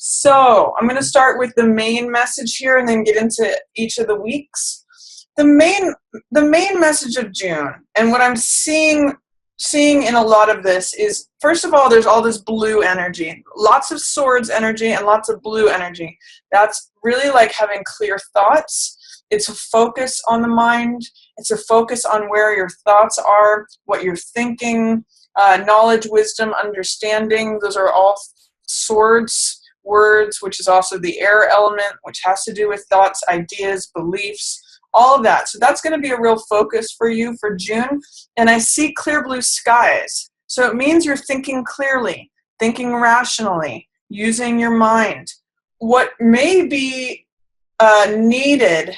So I'm going to start with the main message here and then get into each of the weeks. The main message of June, and what I'm seeing in a lot of this is, first of all, there's all this blue energy, lots of swords energy and lots of blue energy. That's really like having clear thoughts. It's a focus on the mind. It's a focus on where your thoughts are, what you're thinking, knowledge, wisdom, understanding. Those are all swords words, which is also the air element, which has to do with thoughts, ideas, beliefs, all of that. So that's going to be a real focus for you for June. And I see clear blue skies. So it means you're thinking clearly, thinking rationally, using your mind. What may be needed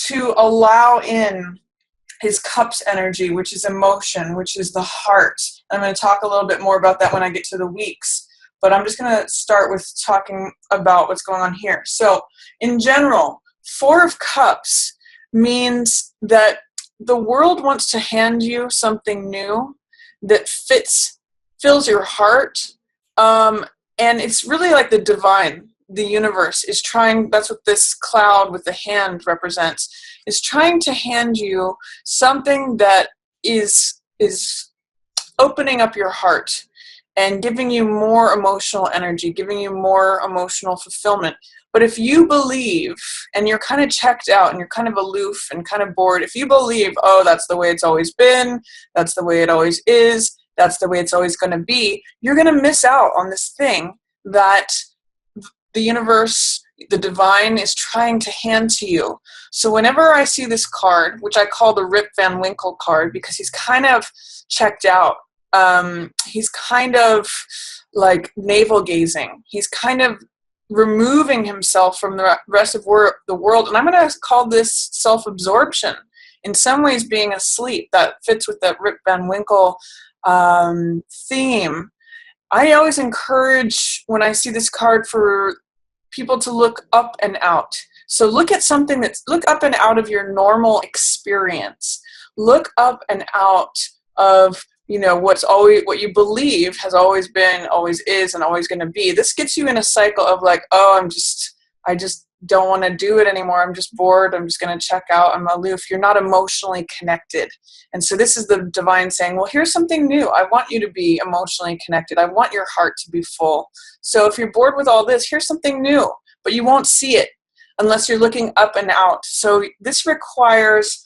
to allow in is cups energy, which is emotion, which is the heart. I'm going to talk a little bit more about that when I get to the weeks. But I'm just going to start with talking about what's going on here. So in general, Four of Cups means that the world wants to hand you something new that fills your heart. And it's really like the divine, the universe is trying, that's what this cloud with the hand represents, is trying to hand you something that is opening up your heart and giving you more emotional energy, giving you more emotional fulfillment. But if you believe, and you're kind of checked out, and you're kind of aloof and kind of bored, if you believe, oh, that's the way it's always been, that's the way it always is, that's the way it's always going to be, you're going to miss out on this thing that the universe, the divine, is trying to hand to you. So whenever I see this card, which I call the Rip Van Winkle card, because he's kind of checked out, he's kind of like navel gazing. He's kind of removing himself from the rest of the world. And I'm going to call this self-absorption. In some ways being asleep. That fits with that Rip Van Winkle theme. I always encourage, when I see this card, for people to look up and out. So look at something look up and out of your normal experience. Look up and out of what you believe has always been, always is, and always going to be. This gets you in a cycle of like, oh, I just don't want to do it anymore. I'm just bored. I'm just going to check out. I'm aloof. You're not emotionally connected. And so this is the divine saying, well, here's something new. I want you to be emotionally connected. I want your heart to be full. So if you're bored with all this, here's something new, but you won't see it unless you're looking up and out. So this requires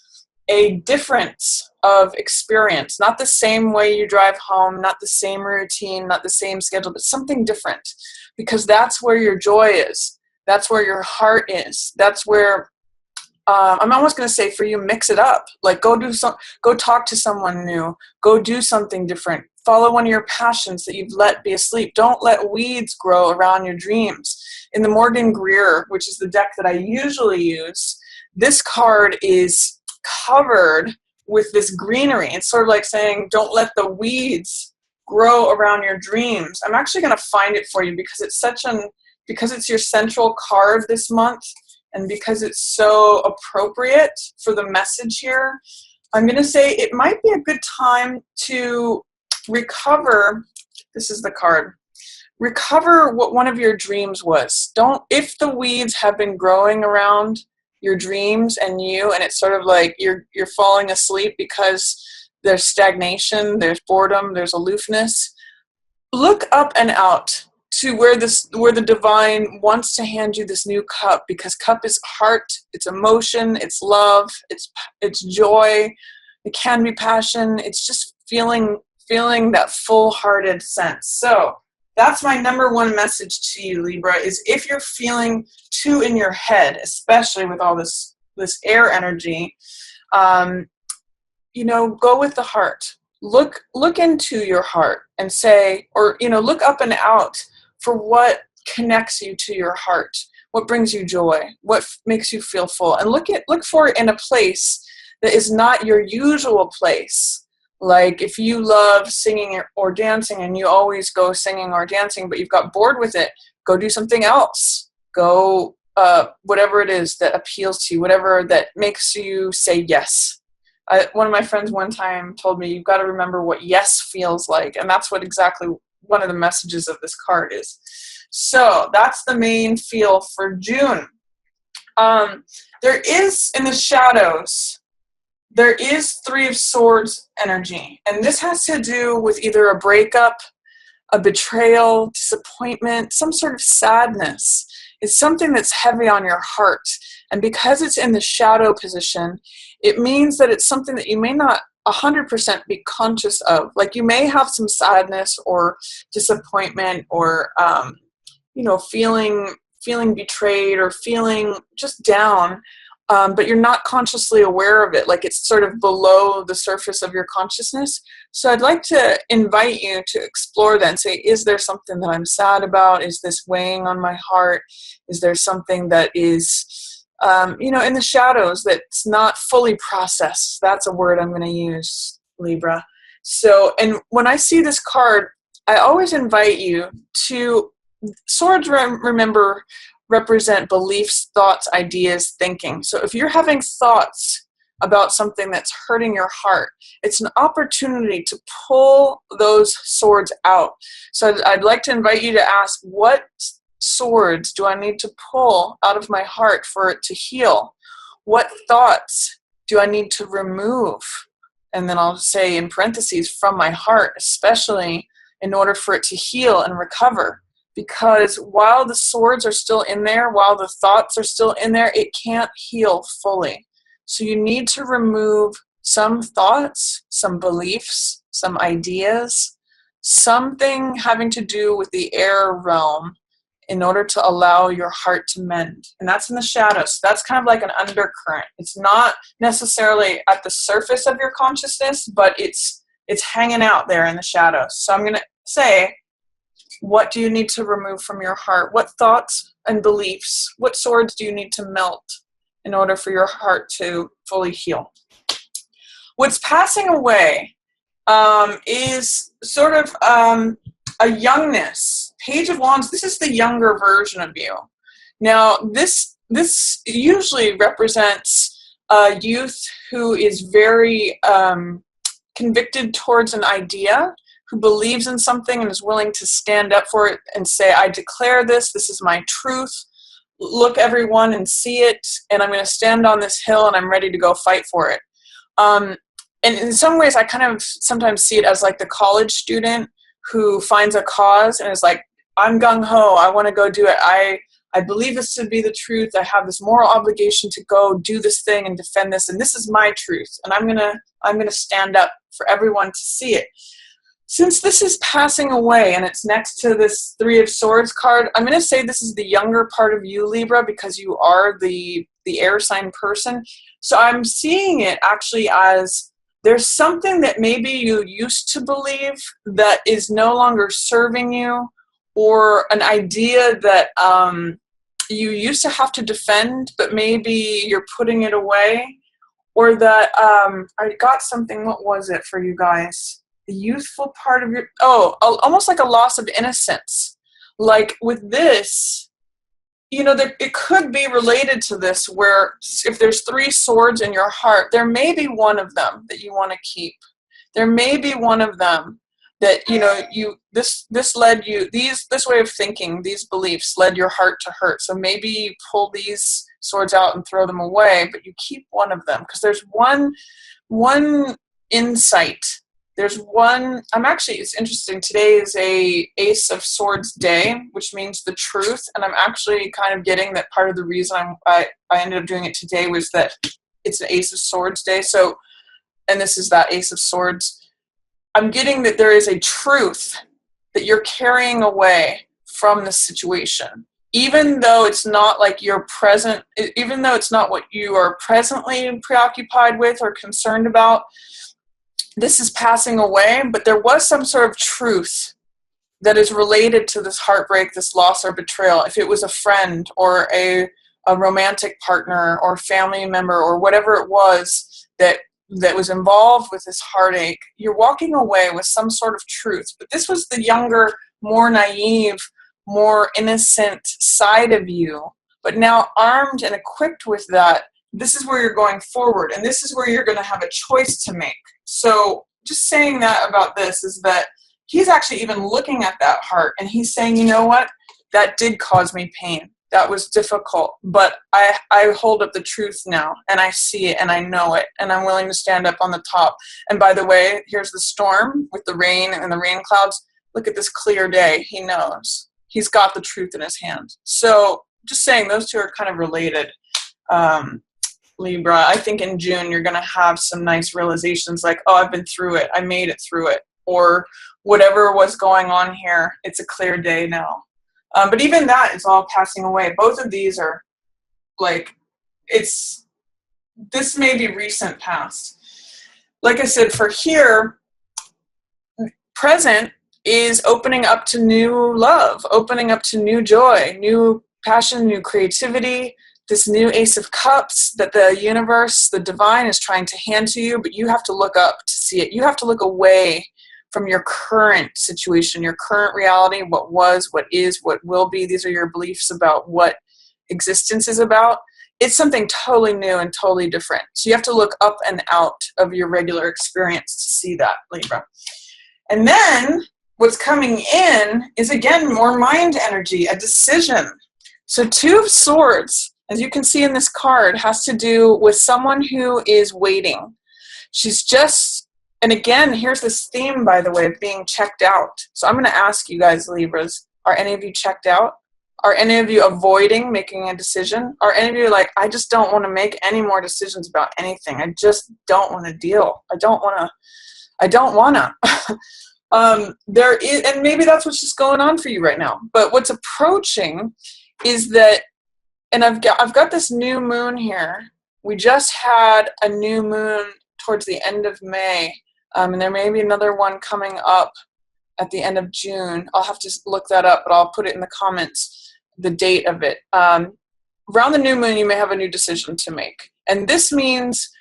a difference of experience, not the same way you drive home, not the same routine, not the same schedule, but something different, because that's where your joy is. That's where your heart is. That's where, I'm almost going to say, for you, mix it up. Like go talk to someone new, go do something different. Follow one of your passions that you've let be asleep. Don't let weeds grow around your dreams. In the Morgan Greer, which is the deck that I usually use, this card is covered with this greenery. It's sort of like saying, don't let the weeds grow around your dreams. I'm actually going to find it for you because it's your central card this month, and because it's so appropriate for the message here. I'm going to say it might be a good time to recover. This is the card. Recover what one of your dreams was. If the weeds have been growing around your dreams and it's sort of like you're falling asleep because there's stagnation, there's boredom, there's aloofness, look up and out to where the divine wants to hand you this new cup, because cup is heart, it's emotion, it's love, it's joy, it can be passion, it's just feeling that full-hearted sense. So that's my number one message to you, Libra, is if you're feeling too in your head, especially with all this air energy, go with the heart. Look into your heart and say, or, look up and out for what connects you to your heart, what brings you joy, what makes you feel full, and look for it in a place that is not your usual place. Like if you love singing or dancing and you always go singing or dancing, but you've got bored with it, go do something else. Go, whatever it is that appeals to you, whatever that makes you say yes. One of my friends one time told me, you've got to remember what yes feels like. And that's what exactly one of the messages of this card is. So that's the main feel for June. There is, in the shadows, there is Three of Swords energy. And this has to do with either a breakup, a betrayal, disappointment, some sort of sadness. It's something that's heavy on your heart. And because it's in the shadow position, it means that it's something that you may not 100% be conscious of. Like you may have some sadness or disappointment or, feeling betrayed or feeling just down, but you're not consciously aware of it. Like it's sort of below the surface of your consciousness. So I'd like to invite you to explore that and say, is there something that I'm sad about? Is this weighing on my heart? Is there something that is, in the shadows that's not fully processed? That's a word I'm going to use, Libra. So, and when I see this card, I always invite you to, swords, remember, represent beliefs, thoughts, ideas, thinking. So if you're having thoughts about something that's hurting your heart, it's an opportunity to pull those swords out. So I'd like to invite you to ask, what swords do I need to pull out of my heart for it to heal? What thoughts do I need to remove? And then I'll say in parentheses, from my heart, especially in order for it to heal and recover. Because while the swords are still in there, while the thoughts are still in there, it can't heal fully. So you need to remove some thoughts, some beliefs, some ideas, something having to do with the air realm in order to allow your heart to mend. And that's in the shadows. That's kind of like an undercurrent. It's not necessarily at the surface of your consciousness, but it's hanging out there in the shadows. So I'm going to say, what do you need to remove from your heart? What thoughts and beliefs, what swords do you need to melt in order for your heart to fully heal? What's passing away is sort of a youngness. Page of Wands, this is the younger version of you. Now, this usually represents a youth who is very convicted towards an idea, who believes in something and is willing to stand up for it and say, I declare this is my truth. Look, everyone, and see it, and I'm going to stand on this hill and I'm ready to go fight for it. And in some ways, I kind of sometimes see it as like the college student who finds a cause and is like, I'm gung-ho, I want to go do it. I believe this to be the truth. I have this moral obligation to go do this thing and defend this, and this is my truth, and I'm gonna stand up for everyone to see it. Since this is passing away and it's next to this Three of Swords card, I'm going to say this is the younger part of you, Libra, because you are the air sign person. So I'm seeing it actually as there's something that maybe you used to believe that is no longer serving you, or an idea that you used to have to defend, but maybe you're putting it away, or that I got something. What was it for you guys? The youthful part of your, almost like a loss of innocence. Like with this, it could be related to this, where if there's three swords in your heart, there may be one of them that you want to keep. There may be one of them that, this led you, this way of thinking, these beliefs led your heart to hurt. So maybe you pull these swords out and throw them away, but you keep one of them, because there's one insight. There's one, it's interesting, today is a Ace of Swords day, which means the truth, and I'm actually kind of getting that part of the reason I ended up doing it today was that it's an Ace of Swords day, so, and this is that Ace of Swords. I'm getting that there is a truth that you're carrying away from the situation, even though it's not like even though it's not what you are presently preoccupied with or concerned about. This is passing away, but there was some sort of truth that is related to this heartbreak, this loss or betrayal. If it was a friend or a romantic partner or family member or whatever it was that was involved with this heartache, you're walking away with some sort of truth. But this was the younger, more naive, more innocent side of you. But now armed and equipped with that, this is where you're going forward, and this is where you're going to have a choice to make. So just saying that about this is that he's actually even looking at that heart, and he's saying, you know what? that did cause me pain. That was difficult, but I hold up the truth now, and I see it, and I know it, and I'm willing to stand up on the top. And by the way, here's the storm with the rain and the rain clouds. Look at this clear day. He knows. He's got the truth in his hand. So just saying, those two are kind of related. Libra, I think in June you're going to have some nice realizations like, oh, I've been through it. I made it through it. Or whatever was going on here, it's a clear day now. But even that is all passing away. Both of these are like, this may be recent past. Like I said, for here, present is opening up to new love, opening up to new joy, new passion, new creativity, this new Ace of Cups that the universe, the divine, is trying to hand to you, but you have to look up to see it. You have to look away from your current situation, your current reality, what was, what is, what will be. These are your beliefs about what existence is about. It's something totally new and totally different. So you have to look up and out of your regular experience to see that, Libra. And then what's coming in is, again, more mind energy, a decision. So Two of Swords, as you can see in this card, has to do with someone who is waiting. She's just, and again, here's this theme, by the way, of being checked out. So I'm going to ask you guys, Libras, are any of you checked out? Are any of you avoiding making a decision? Are any of you like, I just don't want to make any more decisions about anything. I just don't want to deal. I don't want to. There is, and maybe that's what's just going on for you right now. But what's approaching is that, and I've got this new moon here. We just had a new moon towards the end of May. And there may be another one coming up at the end of June. I'll have to look that up, but I'll put it in the comments, the date of it. Around the new moon, you may have a new decision to make. And this means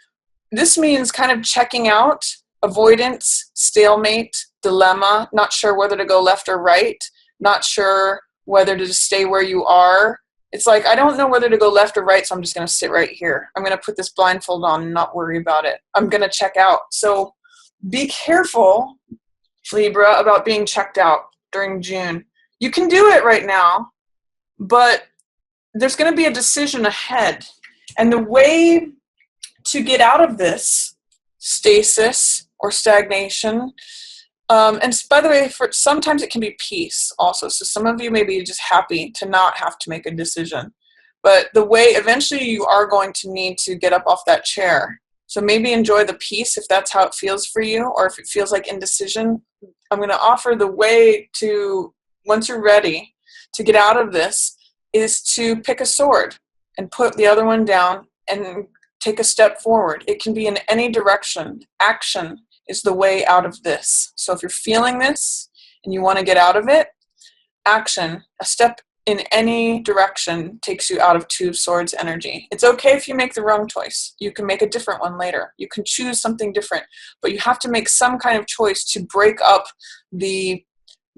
kind of checking out, avoidance, stalemate, dilemma, not sure whether to go left or right, not sure whether to just stay where you are. It's like, I don't know whether to go left or right, so I'm just going to sit right here. I'm going to put this blindfold on and not worry about it. I'm going to check out. So be careful, Libra, about being checked out during June. You can do it right now, but there's going to be a decision ahead. And the way to get out of this stasis or stagnation, and by the way, sometimes it can be peace also. So some of you may be just happy to not have to make a decision. But the way eventually you are going to need to get up off that chair. So maybe enjoy the peace if that's how it feels for you, or if it feels like indecision. I'm going to offer the way to, once you're ready to get out of this, is to pick a sword and put the other one down and take a step forward. It can be in any direction. Action is the way out of this. So if you're feeling this and you want to get out of it, action, a step in any direction takes you out of Two of Swords energy. It's okay if you make the wrong choice. You can make a different one later. You can choose something different, but you have to make some kind of choice to break up the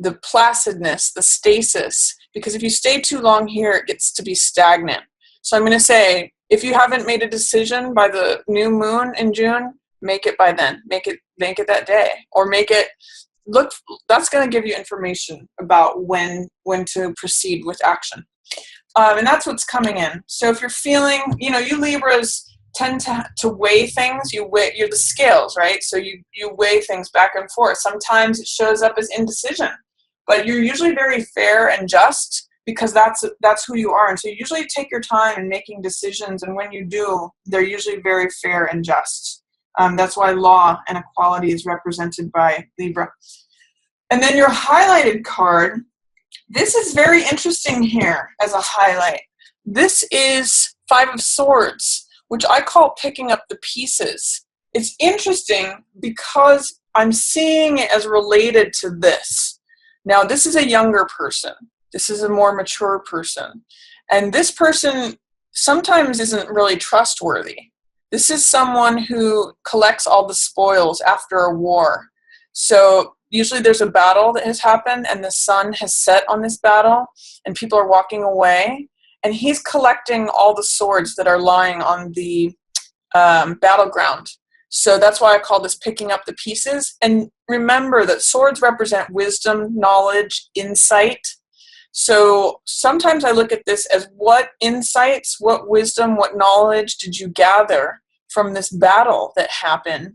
placidness, the stasis, because if you stay too long here, it gets to be stagnant. So I'm going to say, if you haven't made a decision by the new moon in June, make it by then. Make it that day, or make it look. That's going to give you information about when to proceed with action, and that's what's coming in. So if you're feeling, you Libras tend to weigh things. You're the scales, right? So you weigh things back and forth. Sometimes it shows up as indecision, but you're usually very fair and just, because that's who you are. And so you usually take your time in making decisions, and when you do, they're usually very fair and just. That's why law and equality is represented by Libra. And then your highlighted card, this is very interesting here as a highlight. This is Five of Swords, which I call picking up the pieces. It's interesting because I'm seeing it as related to this. Now, this is a younger person. This is a more mature person. And this person sometimes isn't really trustworthy. This is someone who collects all the spoils after a war. So usually there's a battle that has happened and the sun has set on this battle and people are walking away. And he's collecting all the swords that are lying on the battleground. So that's why I call this picking up the pieces. And remember that swords represent wisdom, knowledge, insight. So sometimes I look at this as what insights, what wisdom, what knowledge did you gather from this battle that happened?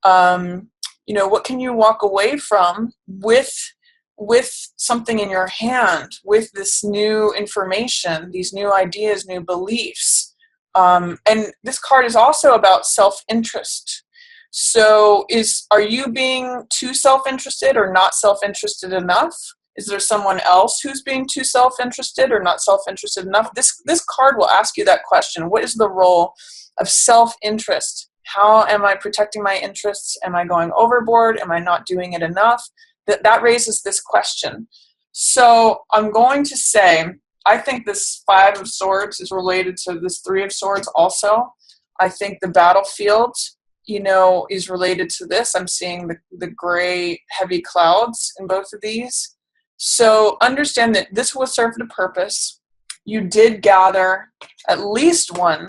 You know, what can you walk away from with something in your hand, with this new information, these new ideas, new beliefs? And this card is also about self-interest. So are you being too self-interested or not self-interested enough? Is there someone else who's being too self-interested or not self-interested enough? This card will ask you that question. What is the role of self-interest? How am I protecting my interests? Am I going overboard? Am I not doing it enough? That raises this question. So I'm going to say, I think this Five of Swords is related to this Three of Swords also. I think the battlefield, you know, is related to this. I'm seeing the gray, heavy clouds in both of these. So understand that this will serve the purpose. You did gather at least one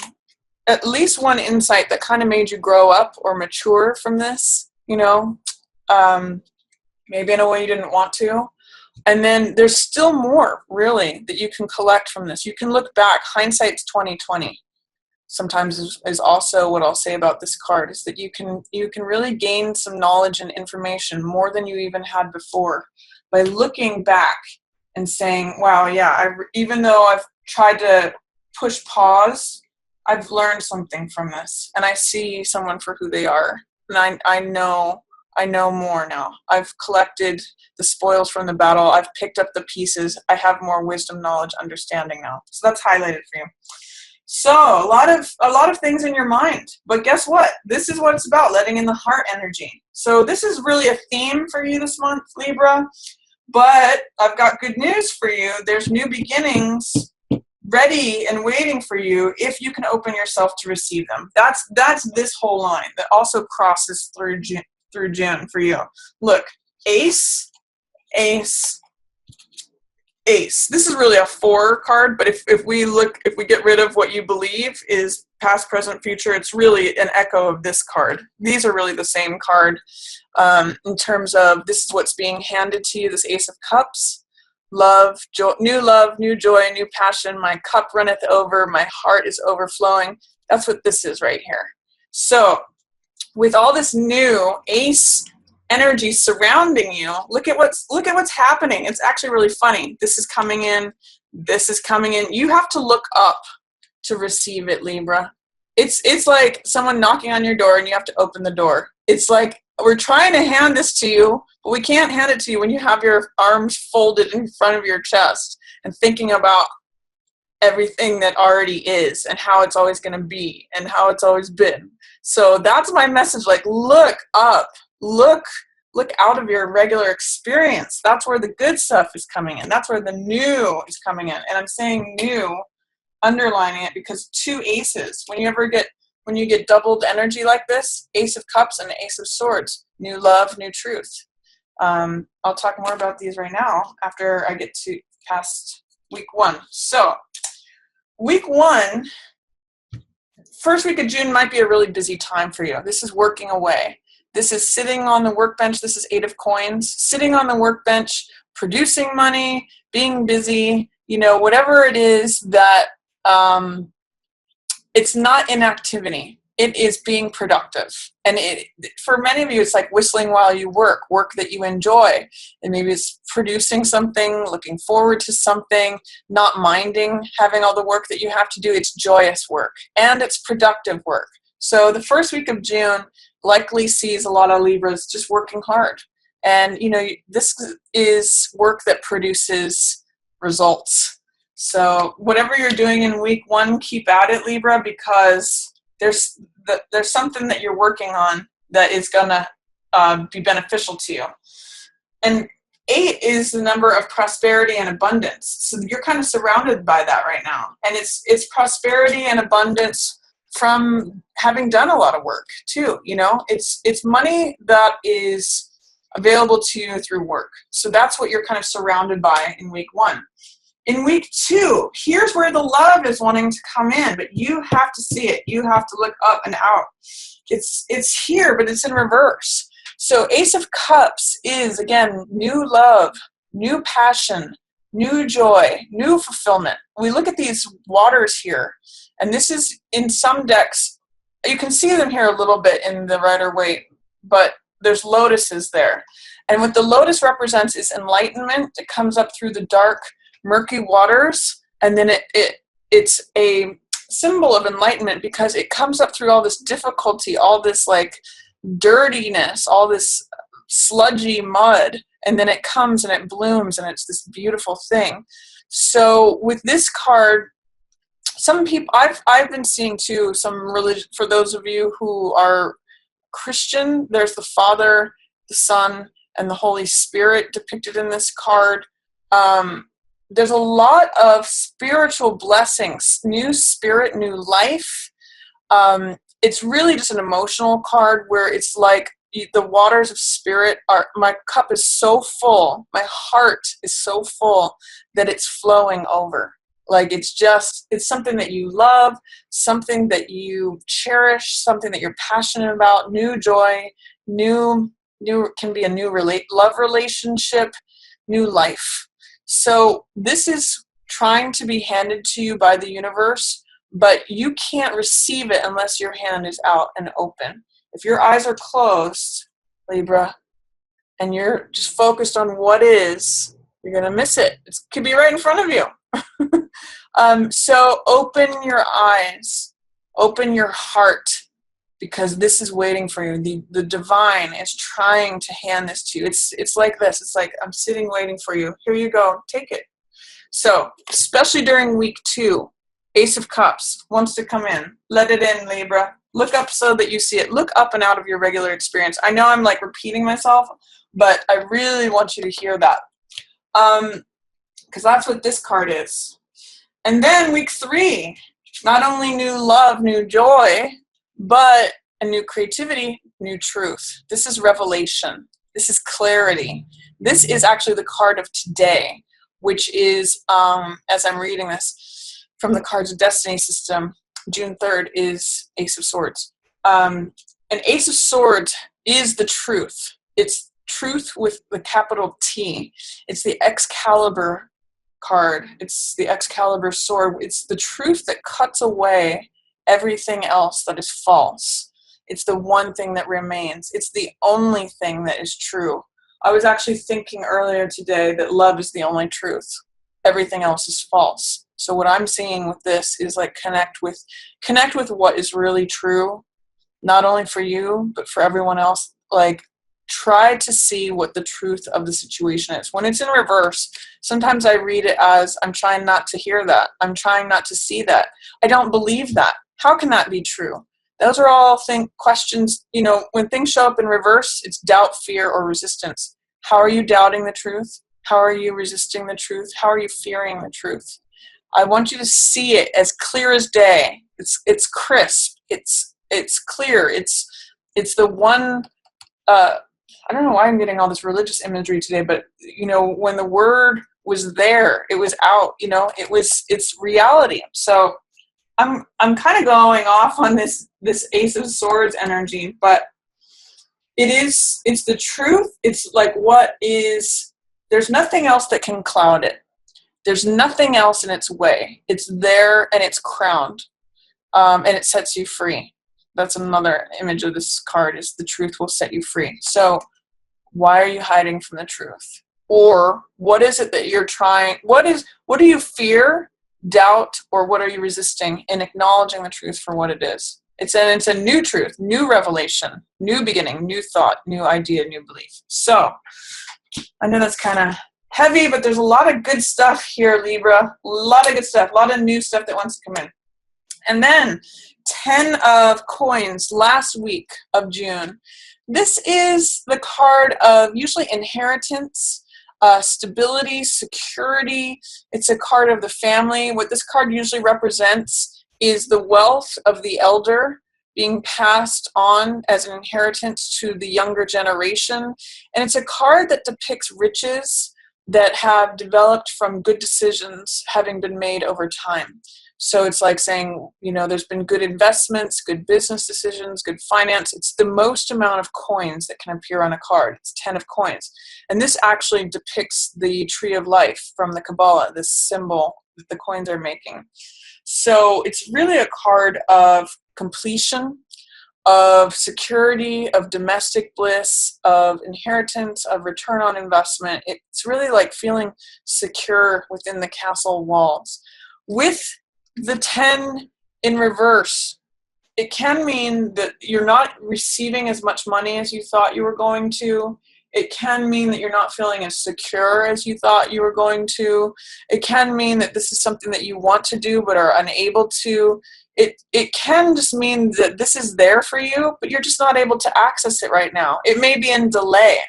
insight that kind of made you grow up or mature from this, you know, maybe in a way you didn't want to. And then there's still more, really, that you can collect from this. You can look back. Hindsight's 20/20. Sometimes is also what I'll say about this card, is that you can really gain some knowledge and information more than you even had before by looking back and saying, wow, yeah, even though I've tried to push pause, I've learned something from this, and I see someone for who they are, and I know more now. I've collected the spoils from the battle. I've picked up the pieces. I have more wisdom, knowledge, understanding now. So that's highlighted for you. So a lot of things in your mind, but guess what? This is what it's about, letting in the heart energy. So this is really a theme for you this month, Libra, but I've got good news for you. There's new beginnings ready and waiting for you if you can open yourself to receive them. That's this whole line that also crosses through June for you. Look, ace, ace, ace. This is really a 4 card, but if we get rid of what you believe is past, present, future, it's really an echo of this card. These are really the same card in terms of this is what's being handed to you, this Ace of Cups. Love, joy, new joy, new passion. My cup runneth over. My heart is overflowing. That's what this is right here. So with all this new ace energy surrounding you, look at what's happening. It's actually really funny. This is coming in. This is coming in. You have to look up to receive it, Libra. It's like someone knocking on your door and you have to open the door. It's like we're trying to hand this to you, but we can't hand it to you when you have your arms folded in front of your chest and thinking about everything that already is and how it's always going to be and how it's always been. So that's my message. Like, look up, look out of your regular experience. That's where the good stuff is coming in. That's where the new is coming in. And I'm saying new, underlining it, because 2 aces, when you get doubled energy like this, Ace of Cups and Ace of Swords, new love, new truth. I'll talk more about these right now after I get to past week 1. So week 1, first week of June might be a really busy time for you. This is working away. This is sitting on the workbench. This is 8 of Coins, sitting on the workbench, producing money, being busy, whatever it is that it's not inactivity. It is being productive. And for many of you, it's like whistling while you work that you enjoy. And maybe it's producing something, looking forward to something, not minding having all the work that you have to do. It's joyous work and it's productive work. So the first week of June likely sees a lot of Libras just working hard. And, this is work that produces results. So whatever you're doing in week 1, keep at it, Libra, because there's something that you're working on that is going to be beneficial to you. And 8 is the number of prosperity and abundance. So you're kind of surrounded by that right now. And it's prosperity and abundance from having done a lot of work too. It's money that is available to you through work. So that's what you're kind of surrounded by in week 1. In week 2, here's where the love is wanting to come in, but you have to see it. You have to look up and out. It's here, but it's in reverse. So Ace of Cups is, again, new love, new passion, new joy, new fulfillment. We look at these waters here, and this is in some decks, you can see them here a little bit in the Rider-Waite, but there's lotuses there. And what the lotus represents is enlightenment. It comes up through the dark, murky waters, and then it's a symbol of enlightenment because it comes up through all this difficulty, all this like dirtiness, all this sludgy mud, and then it comes and it blooms and it's this beautiful thing. So with this card, some people I've been seeing too, some religion, for those of you who are Christian, there's the Father, the Son, and the Holy Spirit depicted in this card. There's a lot of spiritual blessings, new spirit, new life. It's really just an emotional card where it's like the waters of spirit are, my cup is so full, my heart is so full that it's flowing over. Like it's something that you love, something that you cherish, something that you're passionate about, new joy, new can be a new love relationship, new life. So this is trying to be handed to you by the universe, but you can't receive it unless your hand is out and open. If your eyes are closed, Libra, and you're just focused on what is, you're going to miss it. It could be right in front of you. So open your eyes, open your heart, because this is waiting for you. The divine is trying to hand this to you. It's like this. It's like, I'm sitting waiting for you. Here you go. Take it. So, especially during week 2, Ace of Cups wants to come in. Let it in, Libra. Look up so that you see it. Look up and out of your regular experience. I know I'm like repeating myself, but I really want you to hear that. Because that's what this card is. And then week 3, not only new love, new joy, but a new creativity, new truth. This is revelation. This is clarity. This is actually the card of today, which is, as I'm reading this from the Cards of Destiny system, June 3rd is Ace of Swords. An Ace of Swords is the truth. It's truth with the capital T. It's the Excalibur card. It's the Excalibur sword. It's the truth that cuts away everything else that is false. It's the one thing that remains. It's the only thing that is true. I was actually thinking earlier today that love is the only truth. Everything else is false. So what I'm seeing with this is like connect with what is really true, not only for you, but for everyone else. Like try to see what the truth of the situation is. When it's in reverse, sometimes I read it as, I'm trying not to hear that. I'm trying not to see that. I don't believe that. How can that be true? Those are all questions, when things show up in reverse, it's doubt, fear, or resistance. How are you doubting the truth? How are you resisting the truth? How are you fearing the truth? I want you to see it as clear as day. It's crisp. It's clear. It's the one, I don't know why I'm getting all this religious imagery today, but when the word was there, it was out, it's reality. So I'm kind of going off on this Ace of Swords energy, but it's the truth. It's like there's nothing else that can cloud it. There's nothing else in its way. It's there and it's crowned, and it sets you free. That's another image of this card, is the truth will set you free. So why are you hiding from the truth? Or what is it that you're trying? What do you fear, doubt, or what are you resisting in acknowledging the truth for what it is? It's a new truth, new revelation, new beginning, new thought, new idea, new belief. So I know that's kind of heavy, but there's a lot of good stuff here, Libra. A lot of good stuff, a lot of new stuff that wants to come in. And then 10 of Coins last week of June. This is the card of usually inheritance, stability, security. It's a card of the family. What this card usually represents is the wealth of the elder being passed on as an inheritance to the younger generation. And it's a card that depicts riches, that have developed from good decisions having been made over time. So it's like saying, you know, there's been good investments, good business decisions, good finance. It's the most amount of coins that can appear on a card. It's 10 of coins. And this actually depicts the tree of life from the Kabbalah, this symbol that the coins are making. So it's really a card of completion, of security, of domestic bliss, of inheritance, of return on investment. It's really like feeling secure within the castle walls. With the 10 in reverse, it can mean that you're not receiving as much money as you thought you were going to. It can mean that you're not feeling as secure as you thought you were going to. It can mean that this is something that you want to do but are unable to. It can just mean that this is there for you, but you're just not able to access it right now. It may be in delay.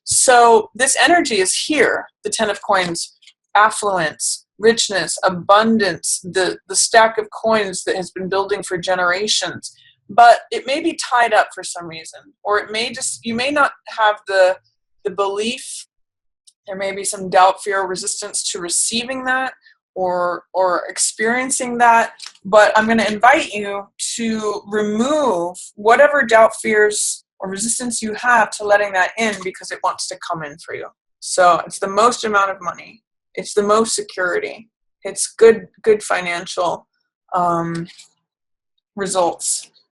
So this energy is here, the 10 of coins, affluence, richness, abundance, the stack of coins that has been building for generations. But it may be tied up for some reason, or it may just, you may not have the belief. There may be some doubt, fear, or resistance to receiving that or experiencing that. But I'm going to invite you to remove whatever doubt, fears, or resistance you have to letting that in, because it wants to come in for you. So it's the most amount of money. It's the most security. It's good financial results.